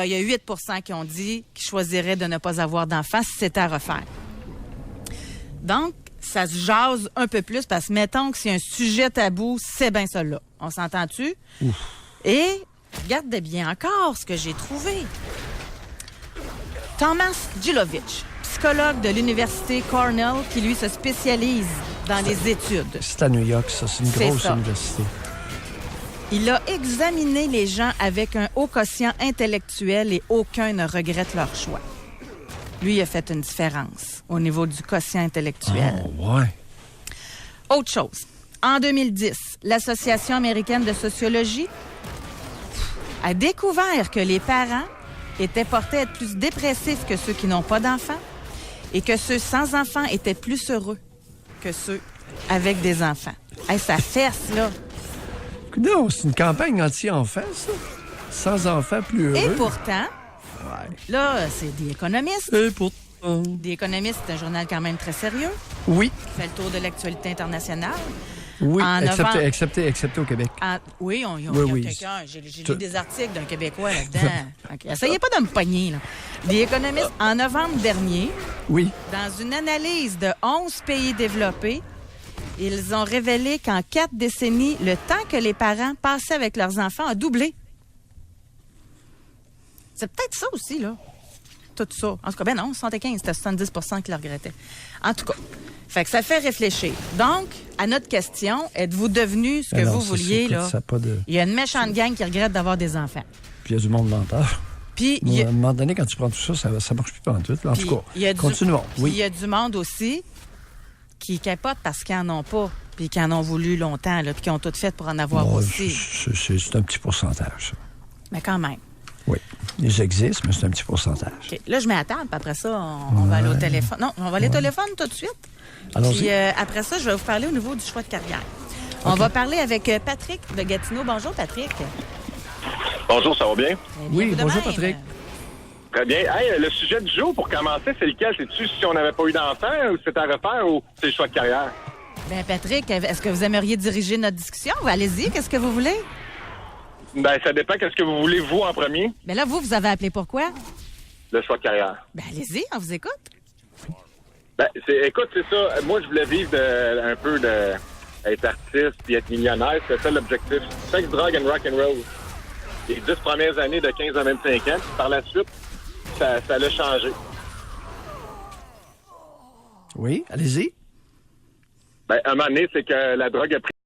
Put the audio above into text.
Il y a 8 qui ont dit qu'ils choisiraient de ne pas avoir d'enfants si c'était à refaire. Donc, ça se jase un peu plus parce que, mettons que c'est un sujet tabou, c'est bien ça-là. On s'entend-tu? Ouf. Et, regardez bien encore ce que j'ai trouvé. Thomas Gilovich, psychologue de l'Université Cornell, qui, lui, se spécialise dans les études. C'est à New York, ça. C'est une grosse université. Il a examiné les gens avec un haut quotient intellectuel et aucun ne regrette leur choix. Lui, il a fait une différence au niveau du quotient intellectuel. Oh, ouais. Autre chose. En 2010, l'Association américaine de sociologie a découvert que les parents étaient portés à être plus dépressifs que ceux qui n'ont pas d'enfants et que ceux sans enfants étaient plus heureux que ceux avec des enfants. Hey, ça fesse, là. Non, c'est une campagne anti-enfants, ça. Sans enfants, plus heureux. Et pourtant, là, c'est The Economist. Et pourtant. The Economist, c'est un journal quand même très sérieux. Oui. Qui fait le tour de l'actualité internationale. Oui, excepté au Québec. Oui, il y a quelqu'un. J'ai lu des articles d'un Québécois là-dedans. Okay. Essayez pas de me pogner, là. The Economist, en novembre dernier, dans une analyse de 11 pays développés, ils ont révélé qu'en 4 décennies, le temps que les parents passaient avec leurs enfants a doublé. C'est peut-être ça aussi, là. Tout ça. En tout cas, ben non, 75, c'était 70 qui le regrettaient. En tout cas, fait que ça fait réfléchir. Donc, à notre question, êtes-vous devenu ce que vous vouliez, là? Il y a une méchante gang qui regrette d'avoir des enfants. Puis il y a du monde menteur. Puis, à un moment donné, quand tu prends tout ça, ça marche plus pendant tout. En tout cas, continuons. Puis il y a du monde aussi qui capotent parce qu'ils n'en ont pas, puis qui en ont voulu longtemps, là, puis qui ont tout fait pour en avoir aussi. C'est un petit pourcentage, ça. Mais quand même. Oui. Ils existent, mais c'est un petit pourcentage. Okay. Là, je mets à table, puis après ça, on va aller au téléphone. Non, on va aller au téléphone tout de suite. Allons-y. Puis après ça, je vais vous parler au niveau du choix de carrière. Okay. On va parler avec Patrick de Gatineau. Bonjour, Patrick. Bonjour, ça va bien? Oui, bonjour, Patrick. Très bien. Hey, le sujet du jour, pour commencer, c'est lequel? C'est-tu si on n'avait pas eu d'enfant, ou c'est à refaire, ou c'est le choix de carrière? Bien, Patrick, est-ce que vous aimeriez diriger notre discussion? Allez-y, qu'est-ce que vous voulez? Ben, ça dépend. Qu'est-ce que vous voulez, vous, en premier? Bien là, vous avez appelé pourquoi? Le choix de carrière. Ben, allez-y, on vous écoute. Ben, écoute, c'est ça. Moi, je voulais vivre un peu être artiste puis être millionnaire. C'est ça l'objectif. Sex, drogue and rock and roll. Les 10 premières années de 15 à 25 ans. Puis par la suite, ça l'a changé. Oui, allez-y. Ben, à un moment donné, c'est que la drogue a pris